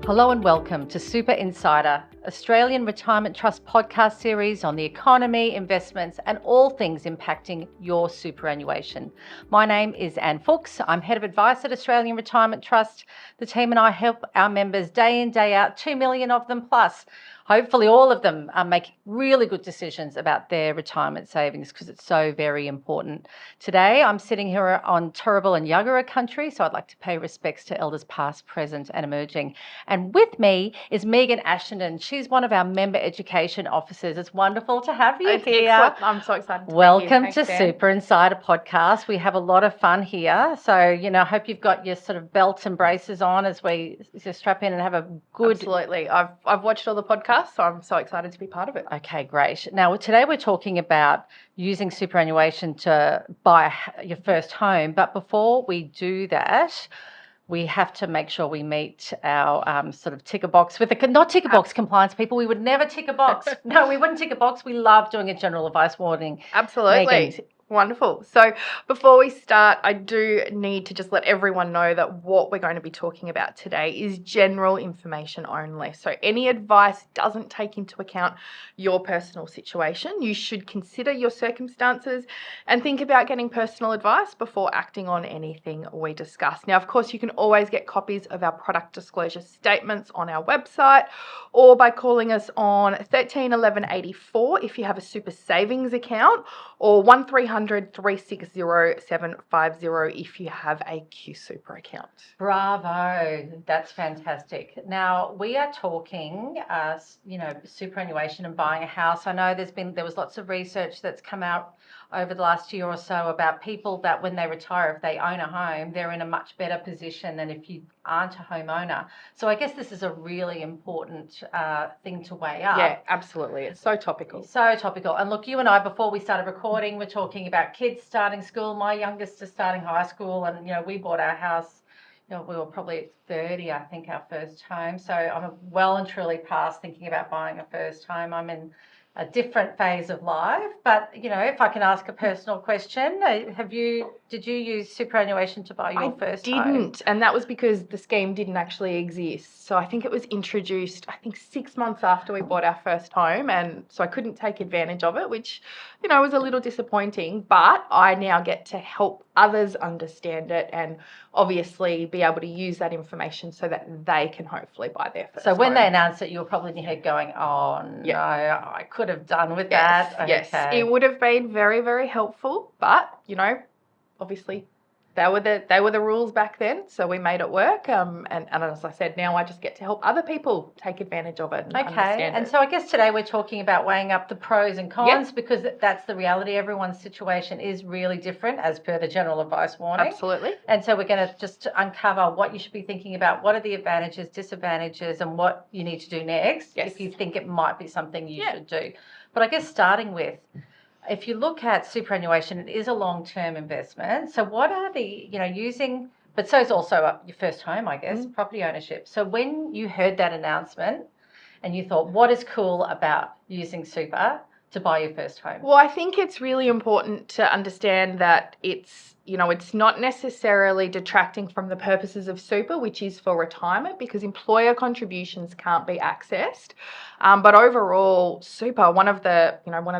Hello and welcome to Super Insider, Australian Retirement Trust podcast series on the economy, investments and all things impacting your superannuation. My name is Anne Fuchs. I'm Head of Advice at Australian Retirement Trust. The team and I help our members day in, day out, 2 million of them plus. Hopefully all of them make really good decisions about their retirement savings because it's so very important. Today I'm sitting here on Turrbal and Yagara country, so I'd like to pay respects to elders past, present and emerging. And with me is Megan Ashenden. She's one of our member education officers. It's wonderful to have you here. Excellent. I'm so excited to Welcome be here. to Super Insider podcast. We have a lot of fun here. So, I hope you've got your sort of belts and braces on as we just strap in and have a good... Absolutely. I've watched all the podcasts, so I'm so excited to be part of it. Okay, great. Now, today we're talking about using superannuation to buy your first home. But before we do that, we have to make sure we meet our sort of ticker box with not ticker box compliance people. We would never tick a box. No, we wouldn't tick a box. We love doing a general advice warning. Absolutely. Megan. Wonderful. So before we start, I do need to just let everyone know that what we're going to be talking about today is general information only. So any advice doesn't take into account your personal situation. You should consider your circumstances and think about getting personal advice before acting on anything we discuss. Now, of course, you can always get copies of our product disclosure statements on our website or by calling us on 13 11 84 if you have a super savings account, or 1300 360 750 if you have a Q Super account. Bravo. That's fantastic. Now, we are talking, superannuation and buying a house. I know there was lots of research that's come out over the last year or so about people that when they retire, if they own a home, they're in a much better position than if you aren't a homeowner. So I guess this is a really important thing to weigh up. Yeah, absolutely. It's so topical. So topical. And look, you and I, before we started recording, we're talking about kids starting school. My youngest is starting high school, and, we bought our house. We were probably at 30, I think, our first home. So I'm well and truly past thinking about buying a first home. I'm in a different phase of life. But, if I can ask a personal question, did you use superannuation to buy your first home? I didn't, and that was because the scheme didn't actually exist. So I think it was introduced, 6 months after we bought our first home, and so I couldn't take advantage of it, which, was a little disappointing. But I now get to help others understand it and obviously be able to use that information so that they can hopefully buy their first home. So when they announced it, you were probably in your head going, oh, no, I could have done with that. Yes, it would have been very, very helpful, but, obviously they were the rules back then, so we made it work. And as I said, now I just get to help other people take advantage of it and understand it. So I guess today we're talking about weighing up the pros and cons because that's the reality. Everyone's situation is really different as per the general advice warning. Absolutely. And so we're going to just uncover what you should be thinking about, what are the advantages, disadvantages, and what you need to do next if you think it might be something you should do. But I guess starting with, if you look at superannuation, it is a long-term investment. So what are the, but so is also your first home, I guess, property ownership. So when you heard that announcement and you thought, what is cool about using super to buy your first home? Well, I think it's really important to understand that it's not necessarily detracting from the purposes of super, which is for retirement, because employer contributions can't be accessed. But overall, super, one of the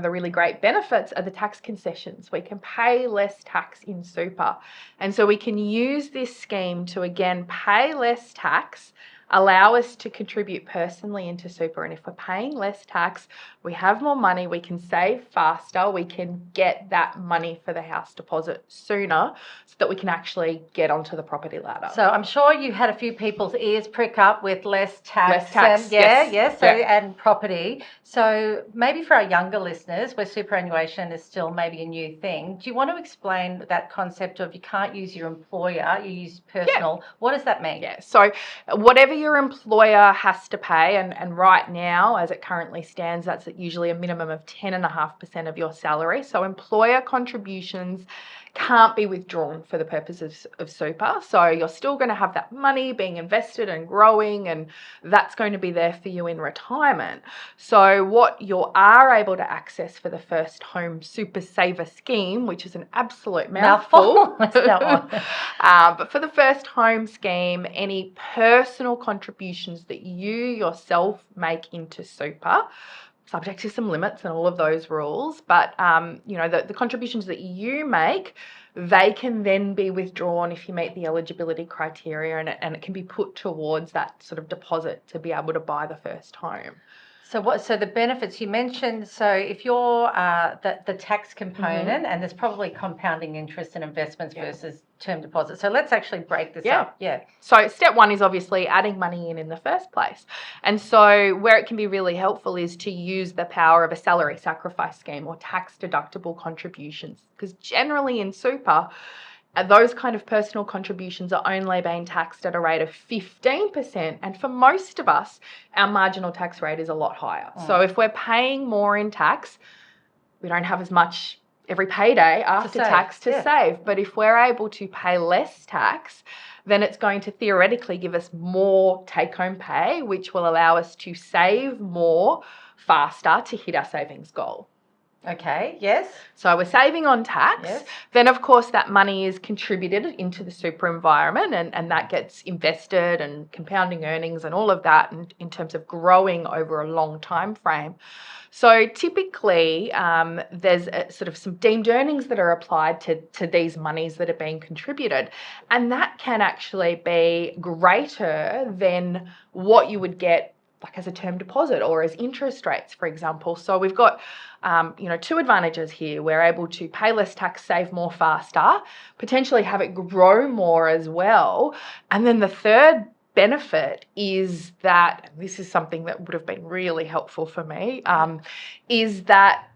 really great benefits are the tax concessions. We can pay less tax in super. And so we can use this scheme to, again, pay less tax, allow us to contribute personally into super. And if we're paying less tax, we have more money, we can save faster, we can get that money for the house deposit sooner so that we can actually get onto the property ladder. So I'm sure you had a few people's ears prick up with less tax. Yes. And property. So maybe for our younger listeners where superannuation is still maybe a new thing, do you want to explain that concept of you can't use your employer, you use personal? What does that mean? Yeah, so whatever your employer has to pay, and right now, as it currently stands, that's usually a minimum of 10.5% of your salary. So employer contributions can't be withdrawn for the purposes of super. So you're still going to have that money being invested and growing, and that's going to be there for you in retirement. So what you are able to access for the First Home Super Saver Scheme, which is an absolute mouthful. But for the First Home Scheme, any personal contributions that you yourself make into super, subject to some limits and all of those rules, but the contributions that you make, they can then be withdrawn if you meet the eligibility criteria, and it can be put towards that sort of deposit to be able to buy the first home. So the benefits you mentioned, so if you're the tax component, and there's probably compounding interest in investments versus term deposits. So let's actually break this up. So step one is obviously adding money in the first place. And so where it can be really helpful is to use the power of a salary sacrifice scheme or tax deductible contributions, because generally in super, those kind of personal contributions are only being taxed at a rate of 15%. And for most of us, our marginal tax rate is a lot higher. So if we're paying more in tax, we don't have as much every payday after tax to save. But if we're able to pay less tax, then it's going to theoretically give us more take-home pay, which will allow us to save more faster to hit our savings goal. Okay, yes. So we're saving on tax. Yes. Then, of course, that money is contributed into the super environment, and that gets invested and compounding earnings and all of that in terms of growing over a long time frame. So typically, there's sort of some deemed earnings that are applied to these monies that are being contributed, and that can actually be greater than what you would get like as a term deposit or as interest rates, for example. So we've got, two advantages here. We're able to pay less tax, save more faster, potentially have it grow more as well. And then the third benefit is that, and this is something that would have been really helpful for me, is that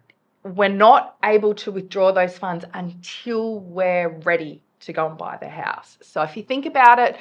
we're not able to withdraw those funds until we're ready to go and buy the house. So if you think about it,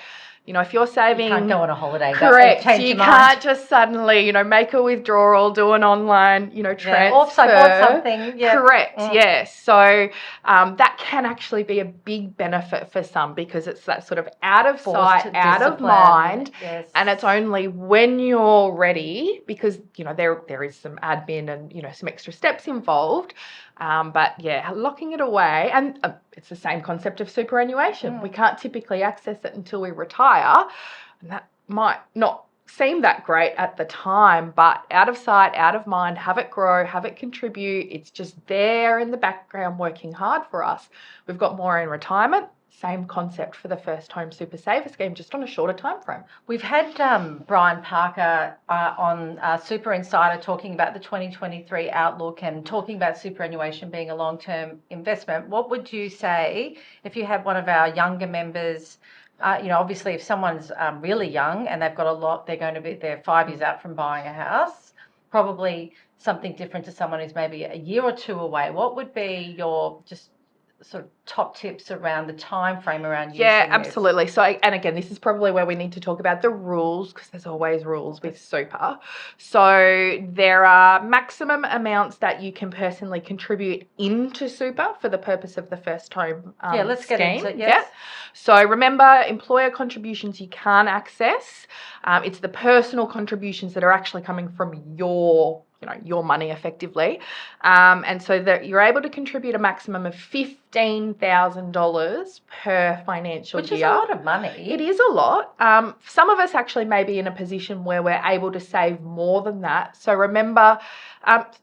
if you're saving... You can't go on a holiday. Correct. You can't just suddenly, make a withdrawal, do an online, transfer. Oops, I bought something. Yep. Correct, yes. So that can actually be a big benefit for some, because it's that sort of out of sight, out of mind. Yes. And it's only when you're ready, because, there is some admin and, some extra steps involved. But locking it away, and it's the same concept of superannuation. We can't typically access it until we retire, and that might not seem that great at the time, but out of sight, out of mind, have it grow, have it contribute. It's just there in the background working hard for us. We've got more in retirement. Same concept for the First Home Super Saver Scheme, just on a shorter time frame. We've had Brian Parker on Super Insider talking about the 2023 outlook and talking about superannuation being a long-term investment. What would you say if you had one of our younger members? Obviously, if someone's really young and they've got a lot, they're 5 years out from buying a house, probably something different to someone who's maybe a year or two away. What would be your just sort of top tips around the time frame around using this? Absolutely. So, and again, this is probably where we need to talk about the rules, because there's always rules with super. So there are maximum amounts that you can personally contribute into super for the purpose of the First Home let's scheme. Get into it. Yes. So remember, employer contributions you can't access. It's the personal contributions that are actually coming from your money effectively. And so that you're able to contribute a maximum of $15,000 per financial year. Which is a lot of money. It is a lot. Some of us actually may be in a position where we're able to save more than that. So remember,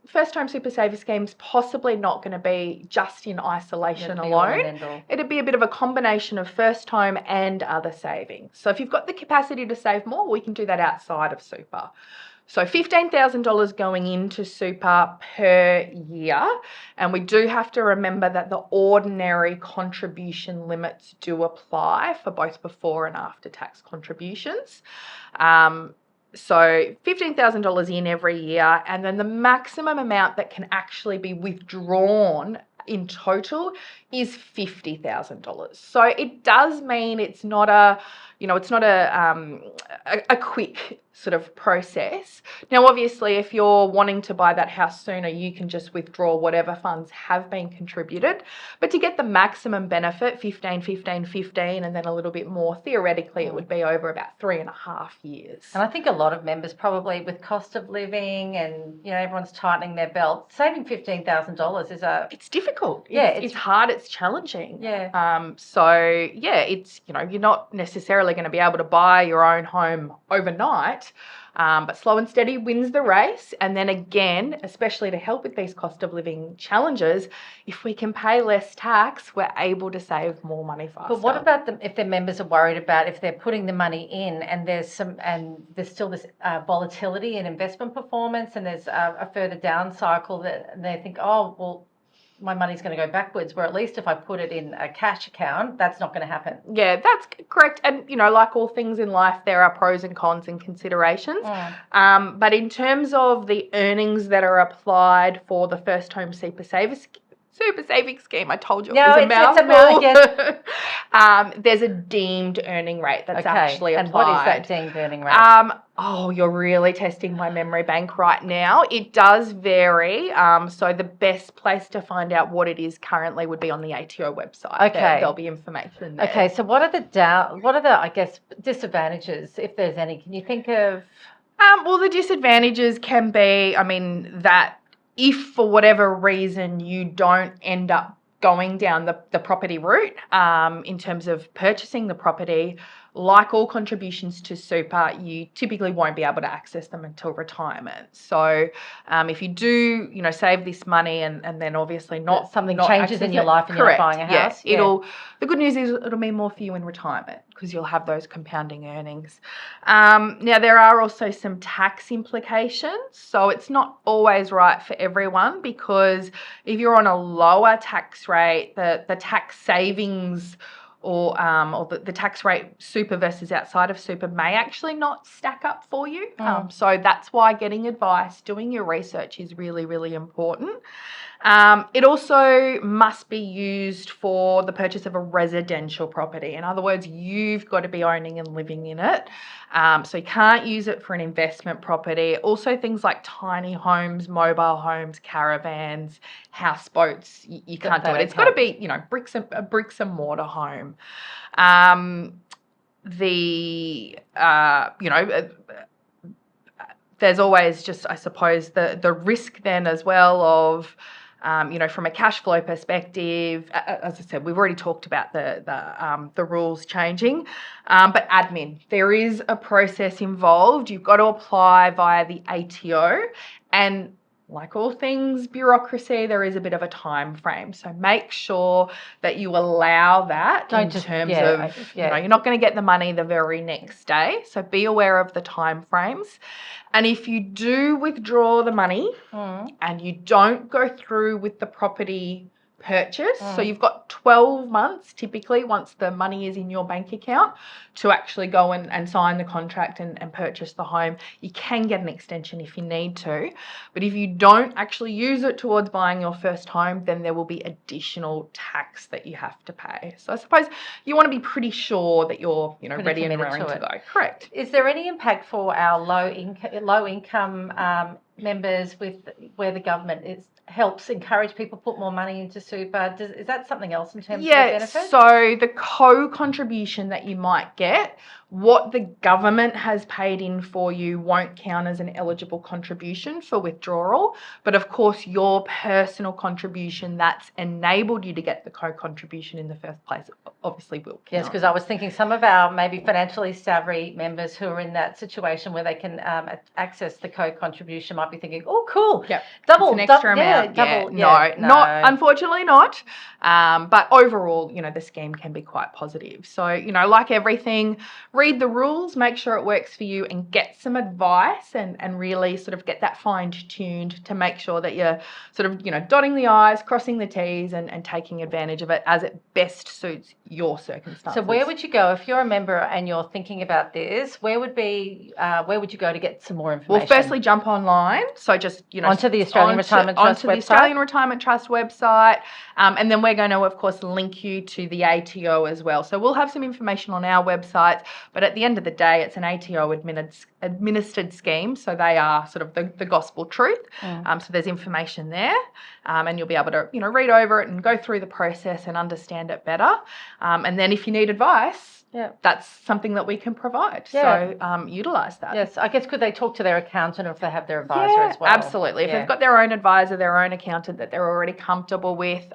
First Home Super Saver Scheme's possibly not going to be just in isolation alone. It'd be a bit of a combination of first home and other savings. So if you've got the capacity to save more, we can do that outside of super. So $15,000 going into super per year. And we do have to remember that the ordinary contribution limits do apply for both before and after tax contributions. So $15,000 in every year, and then the maximum amount that can actually be withdrawn in total is $50,000. So it does mean it's not a quick sort of process. Now, obviously, if you're wanting to buy that house sooner, you can just withdraw whatever funds have been contributed. But to get the maximum benefit, 15, 15, 15, and then a little bit more, theoretically, it would be over about 3.5 years. And I think a lot of members probably with cost of living and, everyone's tightening their belt, saving $15,000 is it's difficult. Yeah, it's hard. It's challenging. Yeah. So it's, you're not necessarily going to be able to buy your own home overnight. But slow and steady wins the race. And then again, especially to help with these cost of living challenges, if we can pay less tax, we're able to save more money faster. But what about them if their members are worried about if they're putting the money in and there's still this volatility in investment performance and there's a further down cycle that they think, oh, well, my money's going to go backwards, where at least if I put it in a cash account, that's not going to happen. Yeah, that's correct. And, like all things in life, there are pros and cons and considerations. But in terms of the earnings that are applied for the first home super saving scheme, I told you it was a mouthful. Yes. There's a deemed earning rate that's actually applied. And what is that deemed earning rate? You're really testing my memory bank right now. It does vary. So the best place to find out what it is currently would be on the ATO website. Okay. There'll be information there. Okay. So what are the I guess, disadvantages, if there's any? Can you think of? Well, the disadvantages can be, that if for whatever reason you don't end up going down the property route in terms of purchasing the property, like all contributions to super, you typically won't be able to access them until retirement. So if you do, save this money and then obviously not changes in your life and you're not buying a house. The good news is it'll mean more for you in retirement because you'll have those compounding earnings. Now, there are also some tax implications. So it's not always right for everyone because if you're on a lower tax rate, the tax savings or the tax rate super versus outside of super may actually not stack up for you. So that's why getting advice, doing your research is really, really important. It also must be used for the purchase of a residential property. In other words, you've got to be owning and living in it. So you can't use it for an investment property. Also things like tiny homes, mobile homes, caravans, houseboats, you can't do it. It's got to be, a bricks and mortar home. There's always just, I suppose, the risk then as well of, from a cash flow perspective, as I said, we've already talked about the rules changing, but admin, there is a process involved. You've got to apply via the ATO, and like all things bureaucracy, there is a bit of a time frame. So make sure that you allow that you're not going to get the money the very next day. So be aware of the time frames. And if you do withdraw the money and you don't go through with the property purchase, so you've got 12 months typically once the money is in your bank account to actually go and sign the contract and purchase the home. You can get an extension if you need to, but if you don't actually use it towards buying your first home, then there will be additional tax that you have to pay. So I suppose you want to be pretty sure that you're ready and raring to go. Correct. Is there any impact for our low income members where the government helps encourage people to put more money into super? Is that something else in terms of the benefit? So the co-contribution that you might get, what the government has paid in for you won't count as an eligible contribution for withdrawal. But of course, your personal contribution that's enabled you to get the co-contribution in the first place obviously will count. Yes, because I was thinking some of our maybe financially savvy members who are in that situation where they can access the co-contribution might be thinking, oh, cool. Yep. Double, it's an extra amount. No, unfortunately not. But overall, the scheme can be quite positive. So, like everything, read the rules, make sure it works for you, and get some advice and really sort of get that fine-tuned to make sure that you're sort of, dotting the I's, crossing the T's, and taking advantage of it as it best suits your circumstances. So where would you go if you're a member and you're thinking about this? Where would you go to get some more information? Well, firstly, jump online. So just, onto the Australian Retirement Trust website. Onto the Australian Retirement Trust website. And then we're going to, of course, link you to the ATO as well. So we'll have some information on our websites, but at the end of the day, it's an ATO administered scheme. So they are sort of the gospel truth. So there's information there, and you'll be able to, read over it and go through the process and understand it better. And then if you need advice, that's something that we can provide. Yeah. So utilise that. Yes, I guess could they talk to their accountant or if they have their advisor as well? Absolutely. If they've got their own advisor, their own accountant that they're already comfortable with,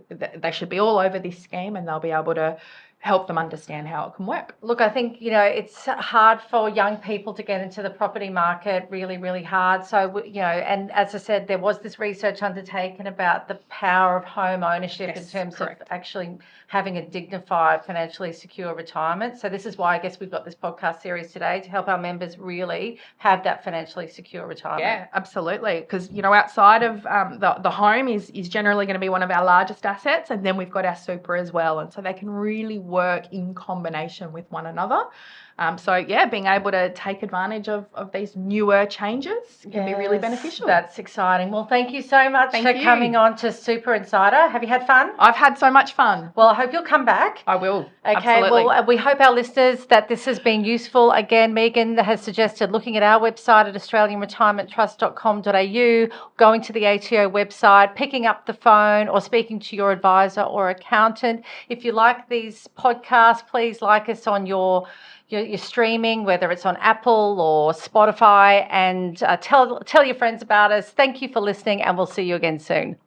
they should be all over this scheme, and they'll be able to help them understand how it can work. Look, I think, it's hard for young people to get into the property market, really, really hard. So, and as I said, there was this research undertaken about the power of home ownership in terms of actually having a dignified, financially secure retirement. So this is why I guess we've got this podcast series today to help our members really have that financially secure retirement. Yeah, absolutely. Because, outside of the home is generally going to be one of our largest assets, and then we've got our super as well. And so they can really work in combination with one another. Being able to take advantage of these newer changes can be really beneficial. That's exciting. Well, thank you so much for coming on to Super Insider. Have you had fun? I've had so much fun. Well, I hope you'll come back. I will. Okay, absolutely. Well, we hope our listeners that this has been useful. Again, Megan has suggested looking at our website at australianretirementtrust.com.au, going to the ATO website, picking up the phone or speaking to your advisor or accountant. If you like these podcasts, please like us on your streaming, whether it's on Apple or Spotify, and tell your friends about us. Thank you for listening, and we'll see you again soon.